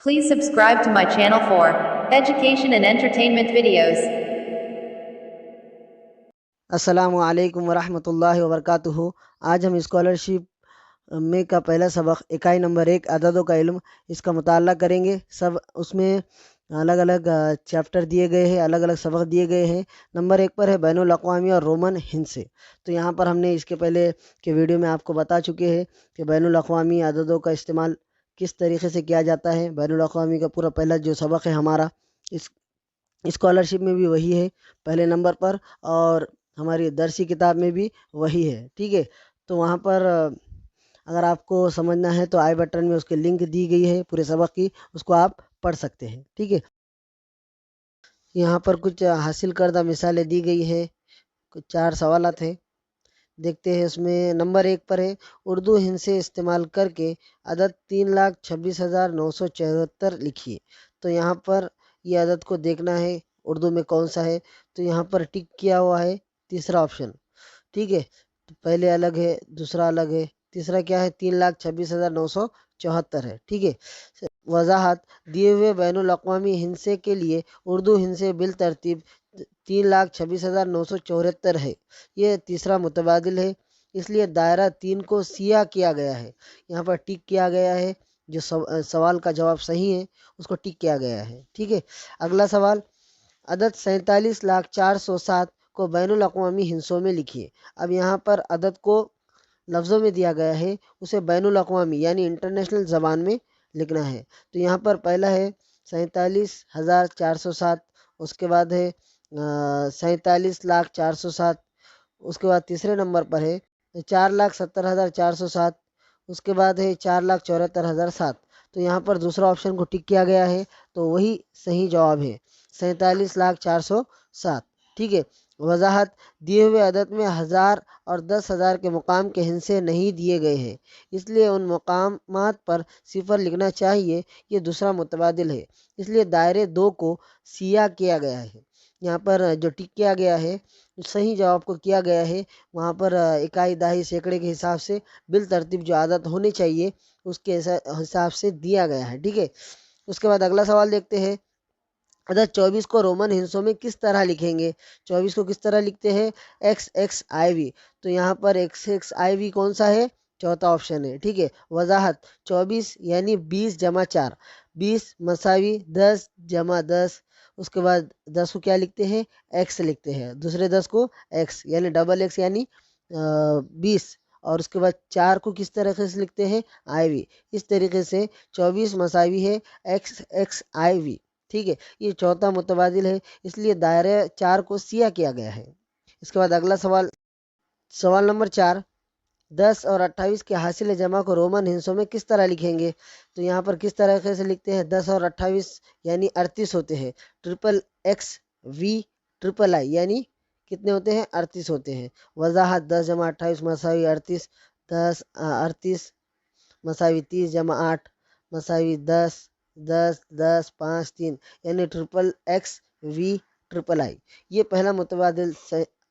Please subscribe to my channel for education and entertainment videos. अस्सलामु अलैकुम वरहमतुल्लाहि वबरकातुहू। आज हम स्कॉलरशिप में का पहला सबक इकाई नंबर 1 अददों का इल्म इसका मुताला करेंगे। सब उसमें अलग अलग चैप्टर दिए गए हैं, अलग अलग सबक दिए गए हैं। नंबर 1 पर है बैनुल अक़वामी और रोमन हिंसे। तो यहाँ पर हमने इसके पहले के वीडियो में आपको बता चुके हैं कि बैनुल अक़वामी अददों का इस्तेमाल किस तरीके से किया जाता है। बैनुल अक़वामी का पूरा पहला जो सबक है हमारा इस स्कॉलरशिप में भी वही है पहले नंबर पर, और हमारी दरसी किताब में भी वही है। ठीक है, तो वहाँ पर अगर आपको समझना है तो आई बटन में उसकी लिंक दी गई है पूरे सबक की, उसको आप पढ़ सकते हैं। ठीक है, यहाँ पर कुछ हासिल करदा मिसालें दी गई है, कुछ 4 सवालात हैं, देखते हैं। उसमें नंबर 1 पर है उर्दू हिंद से इस्तेमाल करके अदद 3,26,974 लिखिए। तो यहाँ पर ये अदद को देखना है उर्दू में कौन सा है, तो यहाँ पर टिक किया हुआ है तीसरा ऑप्शन। ठीक है, तो पहले अलग है, दूसरा अलग है, तीसरा क्या है 3,26,974 है। ठीक है, वजाहत दिए हुए बैनुल अक़वामी हिंसे के लिए उर्दू हिंसे बिल तरतीब 3,26,974 है। ये तीसरा मुतबादिल है, इसलिए दायरा 3 को सिया किया गया है। यहाँ पर टिक किया गया है, जो सवाल का जवाब सही है उसको टिक किया गया है। ठीक है, अगला सवाल अदद 47,04,7 को बैनुल अक़वामी हिंसों में लिखिए। अब यहाँ पर अदद को लफ्ज़ों में दिया गया है, उसे बैनुल अक़वामी यानी इंटरनेशनल ज़बान में लिखना है। तो यहाँ पर पहला है 47,407, उसके बाद है 47,04,007, उसके बाद तीसरे नंबर पर है 4,70,407, उसके बाद है 4,74,007। तो यहाँ पर दूसरा ऑप्शन को टिक किया गया है, तो वही सही जवाब है 47,04,007। ठीक है, वजाहत दिए हुए अदद में 1000 और 10,000 के मुकाम के हिंसे नहीं दिए गए हैं, इसलिए उन मुकामात पर सिफर लिखना चाहिए। ये दूसरा मुतबादिल है, इसलिए दायरे 2 को सिया किया गया है। यहाँ पर जो टिक किया गया है सही जवाब को किया गया है, वहाँ पर इकाई दहाई सैकड़े के हिसाब से बिल तरतीब जो आदत होनी चाहिए उसके हिसाब से दिया गया है। ठीक है, उसके बाद अगला सवाल देखते हैं अदद 24 को रोमन हिंसों में किस तरह लिखेंगे। 24 को किस तरह लिखते हैं XXIV। तो यहाँ पर XXIV कौन सा है, चौथा ऑप्शन है। ठीक है, वजाहत 24 यानी 20 जमा 4, 20 मसावी 10 जमा 10, उसके बाद 10 को क्या लिखते हैं X लिखते हैं, दूसरे 10 को X यानी डबल X यानी 20, और उसके बाद 4 को किस तरीके से लिखते हैं IV। इस तरीके से 24 मसावी है XXIV। ठीक है, ये चौथा मुतबादिल है, इसलिए दायरे 4 को सिया किया गया है। इसके बाद अगला सवाल, सवाल नंबर 4 10 और 28 के हासिल जमा को रोमन हिंसों में किस तरह लिखेंगे। तो यहाँ पर किस तरीके से लिखते हैं 10 और 28 यानी 38 होते हैं, XXV यानी कितने होते हैं 38 होते हैं। वजाहत 10 जमा 28 मसावी 38, 10 38 मसावी 30 जमा 8 मसावी 10 10 10 5 3 यानी XXVIII। ये पहला मुतबादिल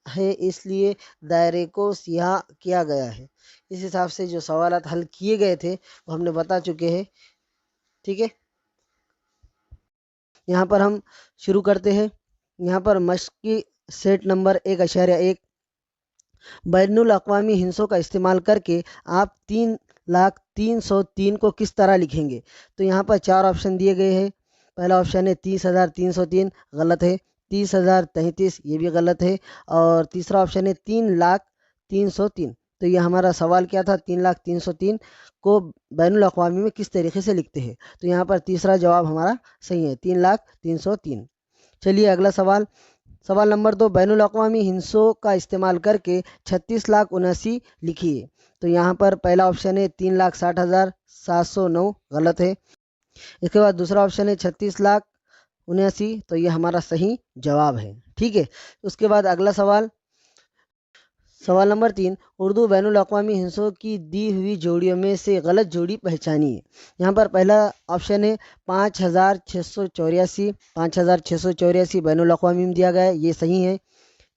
है, इसलिए दायरे को सिया किया गया है। इस हिसाब से जो सवालात हल किए गए थे वो हमने बता चुके हैं। ठीक है, यहाँ पर हम शुरू करते हैं। यहाँ पर मश्की सेट नंबर 1.1 बैनुल अक़वामी हिंसों का इस्तेमाल करके आप 3,03,103 को किस तरह लिखेंगे। तो यहाँ पर 4 ऑप्शन दिए गए हैं। पहला ऑप्शन है 30,303, गलत है। 30,033, ये भी गलत है। और तीसरा ऑप्शन है 3,03,303। तो ये हमारा सवाल क्या था, 3,03,303 को बैनुल अक़वामी में किस तरीके से लिखते हैं। तो यहाँ पर तीसरा जवाब हमारा सही है 3,03,303। चलिए अगला सवाल, सवाल नंबर 2 बैनुल अक़वामी हिंसों का इस्तेमाल करके 36,79,000 लिखिए। तो यहाँ पर पहला ऑप्शन है 3,60,709, गलत है। इसके बाद दूसरा ऑप्शन है 36,79,000, तो ये हमारा सही जवाब है। ठीक है, उसके बाद अगला सवाल, सवाल नंबर 3 उर्दू बैनुल अक़वामी हिंसों की दी हुई जोड़ियों में से गलत जोड़ी पहचानिए। यहाँ पर पहला ऑप्शन है 5,684, 5,684 बैनुल अक़वामी में दिया गया है, ये सही है।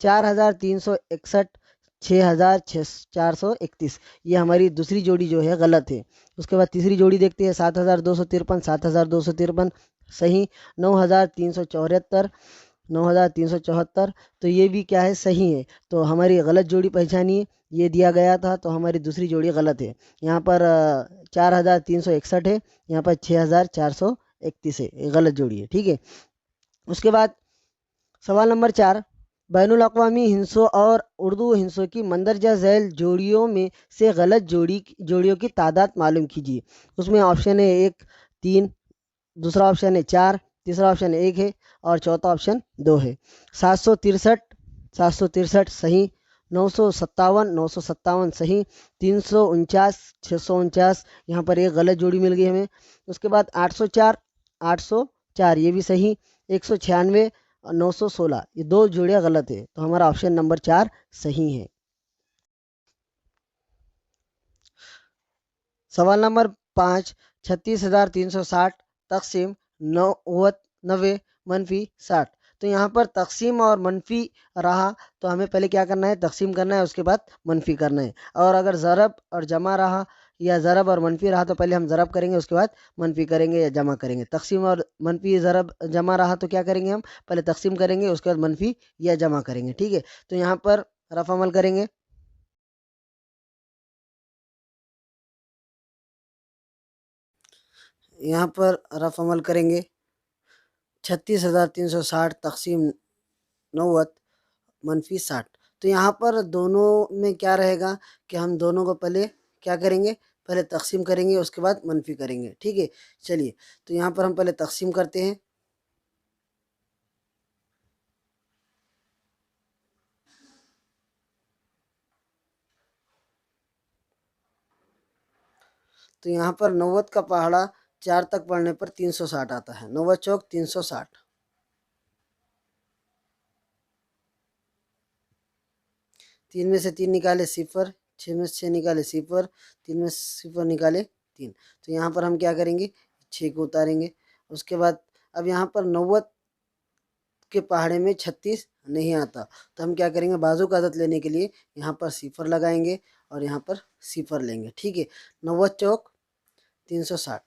4,361 6,431, ये हमारी दूसरी जोड़ी जो है गलत है। उसके बाद तीसरी जोड़ी देखते हैं, 7,253, 7,253 सही। 9,374, 9,374, तो ये भी क्या है, सही है। तो हमारी गलत जोड़ी पहचानिए, ये दिया गया था, तो हमारी दूसरी जोड़ी गलत है। यहाँ पर 4,361 है, यहाँ पर 6,431 है, ये गलत जोड़ी है, ठीक है। उसके बाद सवाल नंबर 4, बैनुल अक़वामी हिंसों और उर्दू हिंसों की मंदरजा झैल जोड़ियों में से गलत जोड़ियों की तादाद मालूम कीजिए। उसमें ऑप्शन है 1, 3, दूसरा ऑप्शन है 4, तीसरा ऑप्शन 1 है और चौथा ऑप्शन 2 है। 763, 763 सही। 957, 957 सही। 349, 649, यहाँ पर एक गलत जोड़ी मिल गई हमें। उसके बाद 804, 804 ये भी सही। 196 और 916, ये दो जोड़ियाँ गलत है, तो हमारा ऑप्शन नंबर 4 सही है। सवाल नंबर 5, 36,360 तकसीम 90 मनफी 60। तो यहाँ पर तकसीम और मनफी रहा, तो हमें पहले क्या करना है, तकसीम करना है, उसके बाद मनफी करना है। और अगर ज़रब और जमा रहा या ज़रब और मनफी रहा, तो पहले हम ज़रब करेंगे, उसके बाद मनफी करेंगे या जमा करेंगे। तकसीम और मनफी ज़रब जमा रहा तो क्या करेंगे, हम पहले तकसीम करेंगे, उसके बाद मनफी या जमा करेंगे, ठीक है। तो यहाँ पर रफ़ अमल करेंगे। यहाँ पर रफ़ अमल करेंगे। 36,360 तकसीम 90 मनफी 60। तो यहाँ पर दोनों में क्या रहेगा कि हम दोनों को पहले क्या करेंगे, पहले तकसीम करेंगे, उसके बाद मनफी करेंगे, ठीक है। चलिए, तो यहाँ पर हम पहले तकसीम करते हैं। तो यहाँ पर 90 का पहाड़ा 4 तक पढ़ने पर 360 आता है। 90 चौक 360। 3 में से 3 निकाले 0, 6 में से 6 निकाले 0, 3 में से 0 निकाले 3। तो यहाँ पर हम क्या करेंगे, 6 को उतारेंगे। उसके बाद अब यहाँ पर 90 के पहाड़े में 36 नहीं आता, तो हम क्या करेंगे, बाजू का आदत लेने के लिए यहाँ पर 0 लगाएंगे और यहाँ पर 0 लेंगे, ठीक है। 90 चौक 360।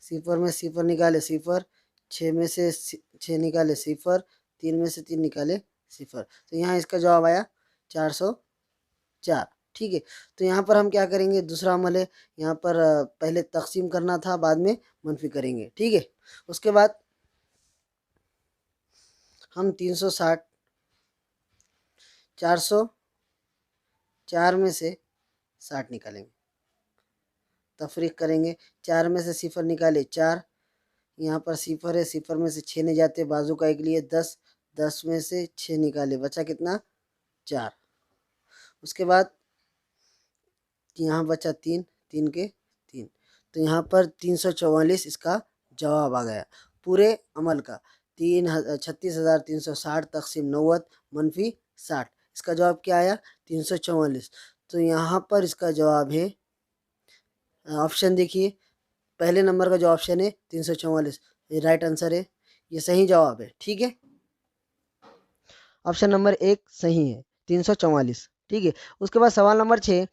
0 में 0 निकाले 0, 6 में से 6 निकाले 0, 3 में से 3 निकाले 0। तो यहाँ इसका जवाब आया 404, ठीक है। तो यहाँ पर हम क्या करेंगे, दूसरा अमल है, यहाँ पर पहले तकसीम करना था, बाद में मनफी करेंगे, ठीक है। उसके बाद हम 360, 404 में से 60 निकालेंगे, तफरीक करेंगे। 4 में से 0 निकाले 4, यहाँ पर 0 है, 0 में से 6 नहीं जाते, बाजू का एक लिए 10, 10 में से 6 निकाले, बचा कितना, 4। उसके बाद यहाँ बचा 3, 3 के 3। तो यहाँ पर 344 इसका जवाब आ गया पूरे अमल का। 36,360 तकसीम 90 मनफी 60, इसका जवाब क्या आया, 344। तो यहाँ पर इसका जवाब है, ऑप्शन देखिए, पहले नंबर का जो ऑप्शन है 344, ये राइट आंसर है, ये सही जवाब है, ठीक है। ऑप्शन नंबर 1 सही है, 344, ठीक है। उसके बाद सवाल नंबर 6,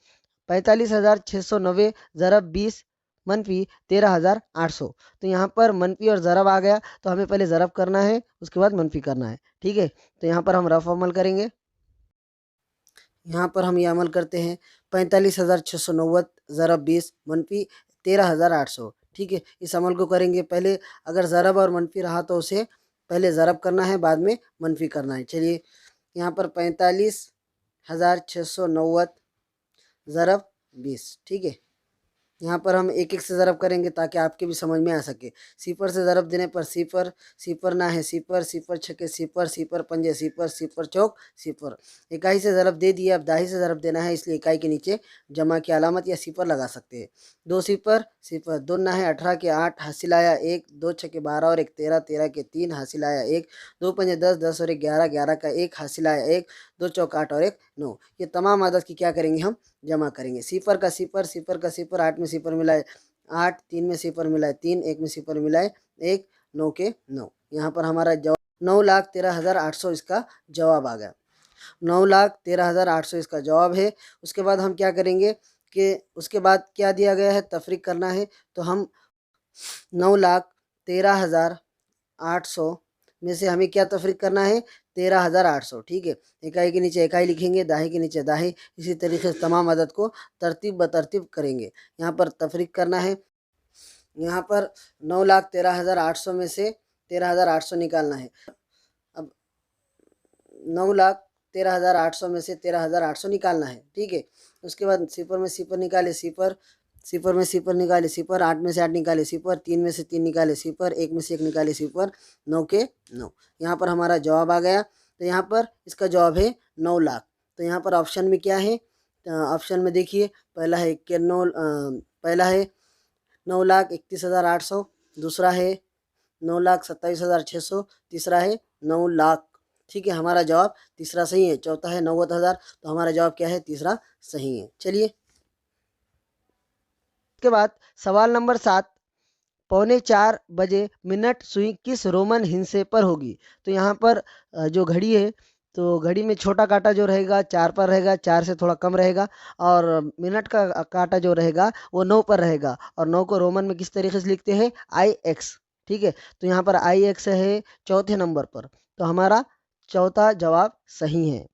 45,690 ज़रब 20 मनफी 13,800। तो यहाँ पर मनफी और ज़रब आ गया, तो हमें पहले ज़रब करना है, उसके बाद मनफी करना है, ठीक है। तो यहाँ पर हम रफ अमल करेंगे। यहाँ पर हम ये अमल करते हैं, 45,690 ज़रब 20 मनफी 13,800, ठीक है। इस अमल को करेंगे, पहले अगर ज़रब और मनफी रहा तो उसे पहले ज़रब करना है, बाद में मनफी करना है। चलिए, यहाँ पर 45,690 ज़रब 20, ठीक है। यहाँ पर हम एक एक से ज़रब करेंगे ताकि आपके भी समझ में आ सके। 0 से ज़रब देने पर 0, 0 ना है 0, 0 छके 0, 0 पंजे 0, 0 चौक 0। इकाई से ज़रब दे दिया, अब दाही से ज़रब देना है, इसलिए इकाई के नीचे जमा की अलामत या 0 लगा सकते हैं। 2 0 0, 2 ना है 18 के 8, हासिल आया 1, 2 छके 12 और 1 13, 13 के 3, हासिल आया 1, 2 पंजे 10, 10 और 1 11, 11 का 1, हासिल आया 1, 2 चौक 8 और 1 9। ये तमाम आदत की क्या करेंगे, हम जमा करेंगे। 0 का 0, 0 का 0, 8 में 0 मिलाए 8, 3 में 0 मिलाए 3, 1 में 0 मिलाए 1, 9 के 9। यहाँ पर हमारा जवाब 9,13,800 इसका जवाब आ गया। 9,13,800 इसका जवाब है। उसके बाद हम क्या करेंगे कि उसके बाद क्या दिया गया है, तफरीक करना है। तो हम 9,13,800 में से हमें क्या तफरीक करना है, 13,800। ठीक है, इकाई के नीचे इकाई लिखेंगे, दाही के नीचे दाही, इसी तरीके से तमाम अदद को तरतीब ब तरतीब करेंगे। यहाँ पर तफरीक करना है। यहाँ पर 9,13,800 में से 13,800 निकालना है। अब 9,13,800 में से 13,800 निकालना है। ठीक है, उसके बाद सिफर में सिफर निकाले, सिफर सिफर में सिफर निकाले, सिफर 8 में से 8 निकाले, सिफर 3 में से 3 निकाले, सिफर 1 में से 1 निकाले, सिफर 9 के 9। यहाँ पर हमारा जवाब आ गया। तो यहाँ पर इसका जवाब है 9 लाख। तो यहाँ पर ऑप्शन में क्या है, ऑप्शन में देखिए, पहला है पहला है 9,31,800, दूसरा है 9,27,600, तीसरा है 9 लाख। ठीक है, हमारा जवाब तीसरा सही है। चौथा है 90,000, तो हमारा जवाब क्या है, तीसरा सही है। चलिए, इसके बाद सवाल नंबर 7, 3:45 मिनट सुई किस रोमन हिंसे पर होगी। तो यहाँ पर जो घड़ी है, तो घड़ी में छोटा कांटा जो रहेगा 4 पर रहेगा, 4 से थोड़ा कम रहेगा, और मिनट का कांटा जो रहेगा वो 9 पर रहेगा। और 9 को रोमन में किस तरीके से लिखते हैं, IX। ठीक है, तो यहाँ पर IX है चौथे नंबर पर, तो हमारा चौथा जवाब सही है।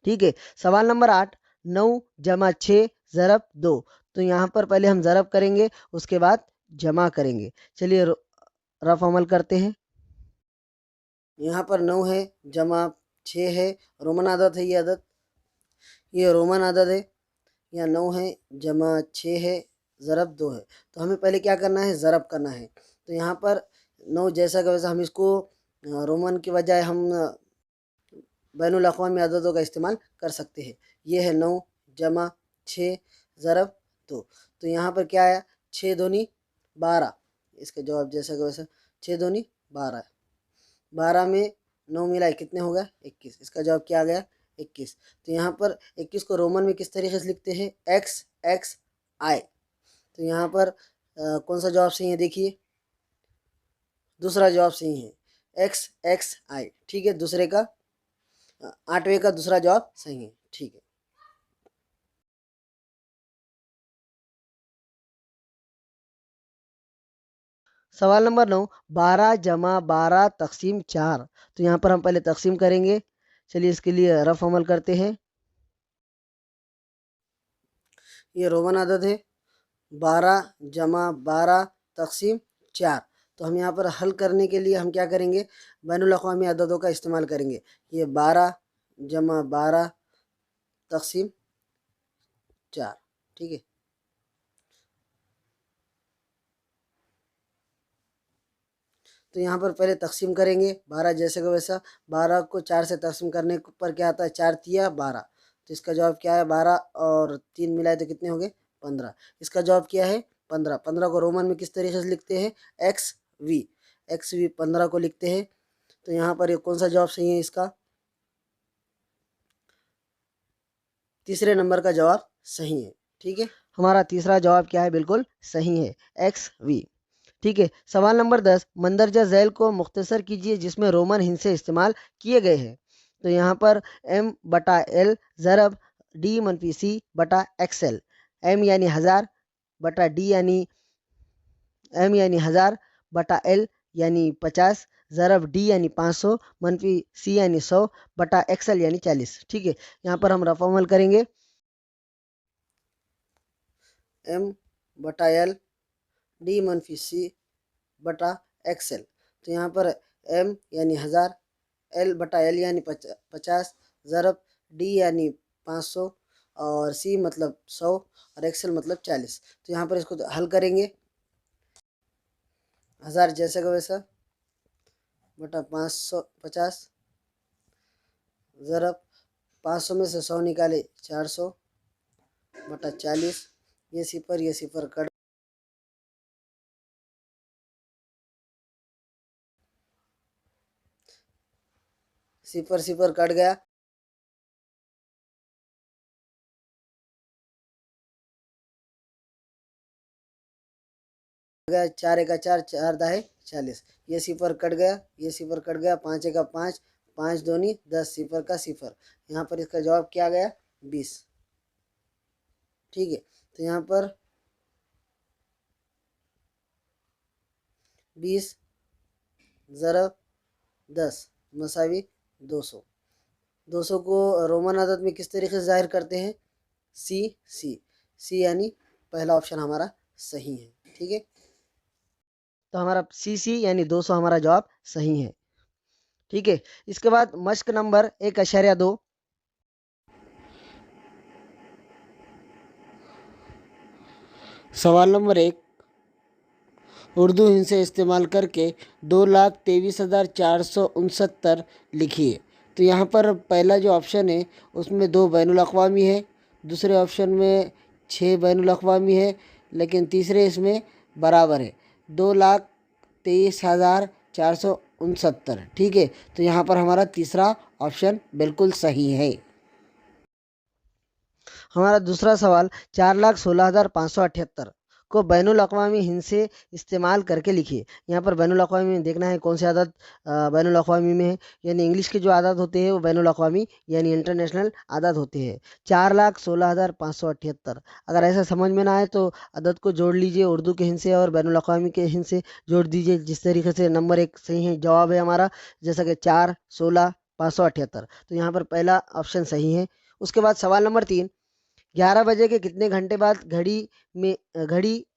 ठीक है, सवाल नंबर 8, 9 जमा 6 ज़रब 2। तो यहाँ पर पहले हम ज़रब करेंगे, उसके बाद जमा करेंगे। चलिए रफ अमल करते हैं। यहाँ पर 9 है जमा 6 है, रोमन आदत है, ये रोमन आदत है। यहाँ 9 है जमा 6 है, ज़रब 2 है। तो हमें पहले क्या करना है, ज़रब करना है। तो यहाँ पर 9 जैसा का वैसा हम इसको रोमन के बजाय हम बैनुल अक़वामी अददों का इस्तेमाल कर सकते हैं। ये है 9 जमा 6 ज़रब 2। तो यहाँ पर क्या आया, 6 दूनी 12। इसका जवाब जैसा का वैसा 6 दूनी 12। 12 में 9 मिलाए कितने हो गया, 21। इसका जवाब क्या आ गया, 21। तो यहाँ पर 21 को रोमन में किस तरीके से लिखते हैं, XXI। तो यहाँ पर कौन सा जवाब सही है, देखिए दूसरा जवाब सही है, XXI। ठीक है, दूसरे का 8वें का दूसरा जवाब सही है। ठीक है, सवाल नंबर 9, 12 जमा 12 तकसीम 4। तो यहाँ पर हम पहले तकसीम करेंगे। चलिए इसके लिए रफ अमल करते हैं। ये रोमन आदत है, 12 जमा 12 तकसीम 4। तो हम यहाँ पर हल करने के लिए हम क्या करेंगे, बैनुल अक़वामी अददों का इस्तेमाल करेंगे। ये 12 जमा 12 तकसीम 4। ठीक है, तो यहाँ पर पहले तकसीम करेंगे, 12 जैसे का वैसा। 12 को 4 से तकसीम करने पर क्या आता है, 4 तिया 12। तो इसका जवाब क्या है, 12 और 3 मिलाए तो कितने हो गए, 15। इसका जवाब क्या है, 15। 15 को रोमन में किस तरीके से लिखते हैं, XV 15 को लिखते हैं। तो यहाँ पर ये कौन सा जवाब सही है, इसका तीसरे नंबर का जवाब सही है। ठीक है, हमारा तीसरा जवाब क्या है, बिल्कुल सही है, XV। ठीक है, सवाल नंबर 10, मंदरजा झैल को मुख्तसर कीजिए जिसमें रोमन हिंसे इस्तेमाल किए गए हैं। तो यहाँ पर M/L ज़रब D-C/XL। M यानी 1000 बटा D यानी M यानी 1000 बटा L यानी 50 ज़रब D यानी 500 मनफी C यानी 100 बटा XL यानी 40। ठीक है, यहाँ पर हम रफ अमल करेंगे। M/L D-C/XL। तो यहाँ पर M यानी 1000, L/L यानी 50, ज़रब D यानी 500, और C मतलब 100, और XL मतलब 40। तो यहाँ पर इसको हल करेंगे, 1000 जैसे का वैसा बटा 550, ज़रब 500 में से 100 निकाले 400 बटा 40। ये सिफर कट, सिफर कट गया। गया, 4 एका 4, 4 दाहे 40, ये सिफर कट गया, ये सिफर कट गया, 5 एका 5, 5 दूनी 10, सिफर का सिफर, यहाँ पर इसका जवाब क्या गया 20। ठीक है, तो यहाँ पर 20 ज़रब 10 मसावी 200। 200 को रोमन अदद में किस तरीके से जाहिर करते हैं, सी सी सी, यानी पहला ऑप्शन हमारा सही है। ठीक है, तो हमारा सी यानी 200 हमारा जवाब सही है। ठीक है, इसके बाद मश्क नंबर 1.2। सवाल नंबर 1, उर्दू हिंसे इस्तेमाल करके 2,23,469 लिखिए। तो यहाँ पर पहला जो ऑप्शन है उसमें 2 बैनुल अक़वामी है, दूसरे ऑप्शन में 6 बैनुल अक़वामी है, लेकिन तीसरे इसमें बराबर है 2,23,469। ठीक है, तो यहाँ पर हमारा तीसरा ऑप्शन बिल्कुल सही है। हमारा दूसरा सवाल 4,16,578 को बैनुल अक़वामी हिंद से इस्तेमाल करके लिखिए। यहाँ पर बैनुल अक़वामी में देखना है कौन से आदत बैनुल अक़वामी में है, यानी इंग्लिश के जो आदत होते हैं वो बैनुल अक़वामी यानी इंटरनेशनल आदत होते हैं। 4,16,578, अगर ऐसा समझ में ना आए तो आदत को जोड़ लीजिए उर्दू के हिंद से और बैनुल अक़वामी के हिंद से जोड़ दीजिए, जिस तरीके से नंबर 1 सही है, जवाब है हमारा, जैसा कि 4,16,578। तो यहाँ पर पहला ऑप्शन सही है। उसके बाद सवाल नंबर 3, 11 बजे के कितने घंटे बाद घड़ी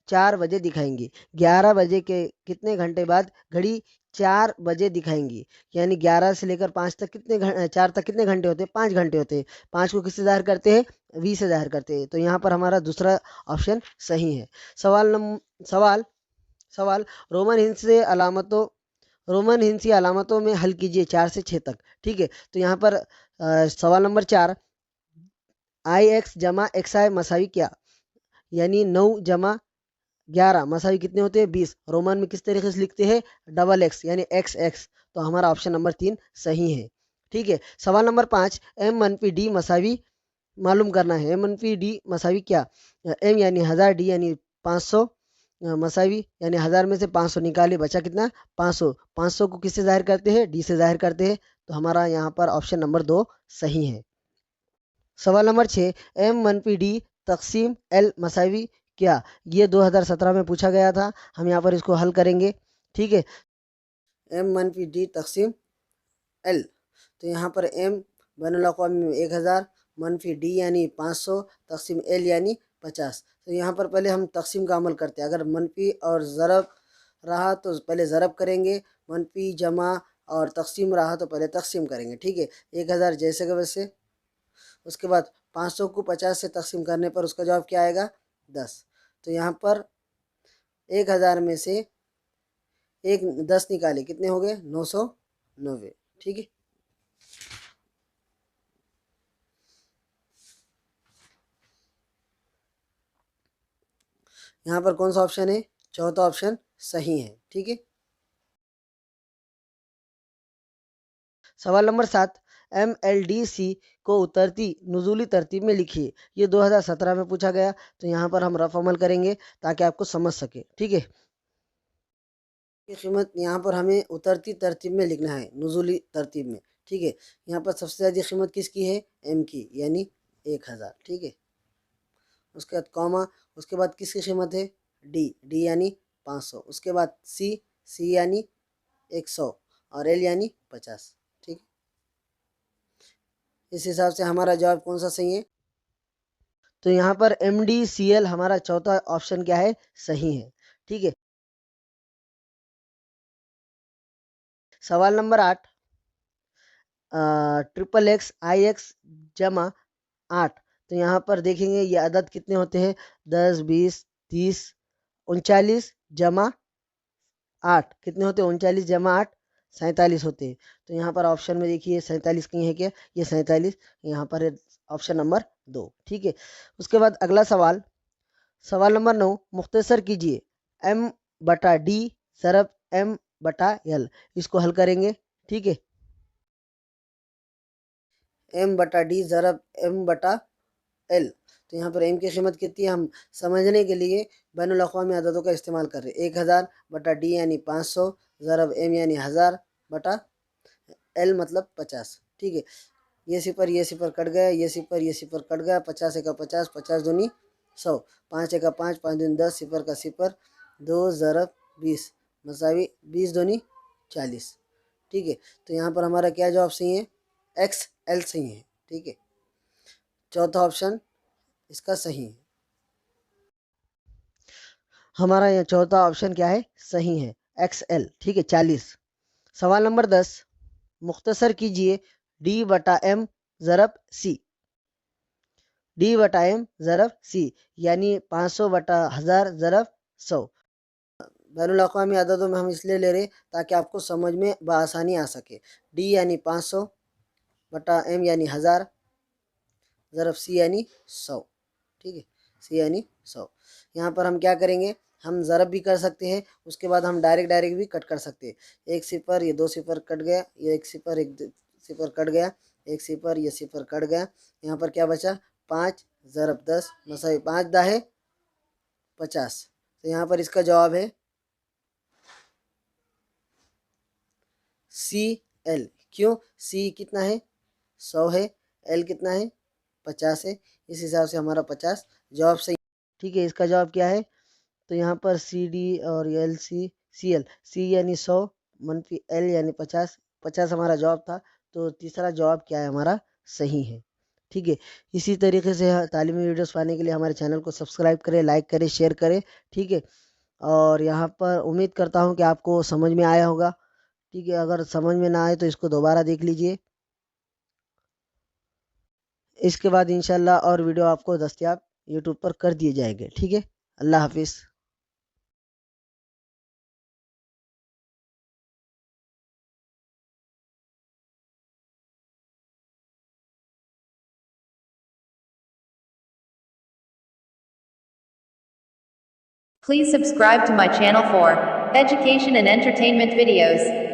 4 बजे दिखाएंगी। 11 बजे के कितने घंटे बाद घड़ी 4 बजे दिखाएंगी, यानी 11 से लेकर 5 तक 4 तक कितने घंटे होते हैं, 5 घंटे होते हैं। 5 को किससे जाहिर करते हैं, 20 से जाहिर करते हैं। तो यहाँ पर हमारा दूसरा ऑप्शन सही है। सवाल सवाल रोमन हिंसी अलामतों में हल कीजिए 4 से 6 तक। ठीक है, तो यहाँ पर सवाल नंबर 4, IX जमा XI मसावी क्या, यानी 9 जमा 11 मसावी कितने होते हैं, 20। रोमन में किस तरीके से लिखते हैं, डबल एक्स यानी XX। तो हमारा ऑप्शन नंबर 3 सही है। ठीक है, सवाल नंबर 5, M-D मसावी मालूम करना है। M-D मसावी क्या, M यानी 1000, D यानी 500, मसावी यानी 1000 में से 500 निकाले, बचा कितना 500। 500 को किससे जाहिर करते हैं, D से जाहिर करते हैं। तो हमारा यहाँ पर ऑप्शन नंबर 2 सही है। सवाल नंबर 6, M-D तकसीम L मसावी क्या, ये 2017 में पूछा गया था। हम यहाँ पर इसको हल करेंगे। ठीक है, M-D तकसीम L, तो यहाँ पर M बैनुल अक़वामी में 1000, -D यानी 500, तकसीम L यानी 50। तो यहाँ पर पहले हम तकसीम का अमल करते हैं। अगर मनफी और ज़रब रहा तो पहले ज़रब करेंगे, मनफी जमा और तकसीम रहा तो पहले तकसीम करेंगे। ठीक है, 1000 जैसे का वैसे। उसके बाद 500 को 50 से तकसीम करने पर उसका जवाब क्या आएगा, 10। तो यहाँ पर 1000 में से 10 निकाले, कितने हो गए, 990। ठीक है, यहाँ पर कौन सा ऑप्शन है, चौथा ऑप्शन सही है। ठीक है, सवाल नंबर 7, MLDC को उतरती नुज़ूली तरतीब में लिखिए। ये 2017 में पूछा गया। तो यहाँ पर हम रफ अमल करेंगे ताकि आपको समझ सके। ठीक है, की कीमत यहाँ पर हमें उतरती तरतीब में लिखना है, नुज़ूली तरतीब में। ठीक है, यहाँ पर सबसे ज़्यादा कीमत किसकी है, M की, यानी 1000। ठीक है, उसके बाद कॉमा, उसके बाद किसकी कीमत है, D यानी 500, उसके बाद C यानी 100 और L यानी 50। ठीक, इस हिसाब से हमारा जवाब कौन सा सही है। तो यहाँ पर MDCL हमारा चौथा ऑप्शन क्या है, सही है। ठीक है, सवाल नंबर 8, XXX जमा 8। तो यहाँ पर देखेंगे ये अदद कितने होते हैं, 10, 20, 30, 39 जमा 8 कितने होते हैं, 39 जमा 8 47 होते हैं। तो यहाँ पर ऑप्शन में देखिए 47 कहीं है क्या, ये 47 यहाँ पर है, ऑप्शन नंबर 2। ठीक है, उसके बाद अगला सवाल, सवाल नंबर 9, मुख्तसर कीजिए M/D ज़रब M/L, इसको हल करेंगे। ठीक है, M/D ज़रब M/L एल। तो यहाँ पर एम की कीमत कितनी है हम समझने के लिए बैनुल अक़वामी अददों का इस्तेमाल कर रहे हैं। 1000 बटा डी यानी 500 ज़रब एम यानी 1000 बटा एल मतलब 50। ठीक है, ये सिफर कट गया, ये सिफर कट गया। 50 एका 50, 50 दूनी 100, 5 एका 5, 5 दूनी 10, सिफर का सिफर, 2 ज़रब 20 मसावी 20 दूनी 40। ठीक है, तो यहाँ पर हमारा क्या जवाब सही है? एक्स एल सही है। ठीक है, चौथा ऑप्शन इसका सही है। हमारा यहाँ चौथा ऑप्शन क्या है? सही है, एक्स एल। ठीक है, 40। सवाल नंबर 10, मुख्तसर कीजिए डी बटा एम ज़रब सी। डी बटा एम ज़रब सी यानी 500 बटा 1000 ज़रब 100। बैनुल अक़वामी अददों में हम इसलिए ले रहे ताकि आपको समझ में बआसानी आ सके। डी यानी 500 बटा एम यानी 1000 ज़रब सी यानी 100। ठीक है, सी यानी 100। यहाँ पर हम क्या करेंगे? हम ज़रब भी कर सकते हैं, उसके बाद हम डायरेक्ट भी कट कर सकते हैं। एक सिफर, ये 2 सिफर कट गया, ये एक सिफर कट गया, एक सिफर, ये सिफर कट गया। यहाँ पर क्या बचा? 5 ज़रब 10 मसावी 5 दाहे 50। तो यहाँ पर इसका जवाब है सी एल। क्यों? सी कितना है? 100 है। एल कितना है? 50 है। इस हिसाब से हमारा 50 जवाब सही। ठीक है, इसका जवाब क्या है? तो यहाँ पर सी डी और एल सी सी एल, सी यानी 100 मनफी एल यानी 50, 50 हमारा जवाब था। तो तीसरा जवाब क्या है हमारा? सही है। ठीक है, इसी तरीके से तालीमी वीडियोस पाने के लिए हमारे चैनल को सब्सक्राइब करें, लाइक करें, शेयर करें। ठीक है, और यहाँ पर उम्मीद करता हूँ कि आपको समझ में आया होगा। ठीक है, अगर समझ में ना आए तो इसको दोबारा देख लीजिए। इसके बाद इंशाल्लाह और वीडियो आपको दस्तयाब यूट्यूब पर कर दिए जाएंगे। ठीक है, अल्लाह हाफिज़। Please subscribe to my channel for education and entertainment videos.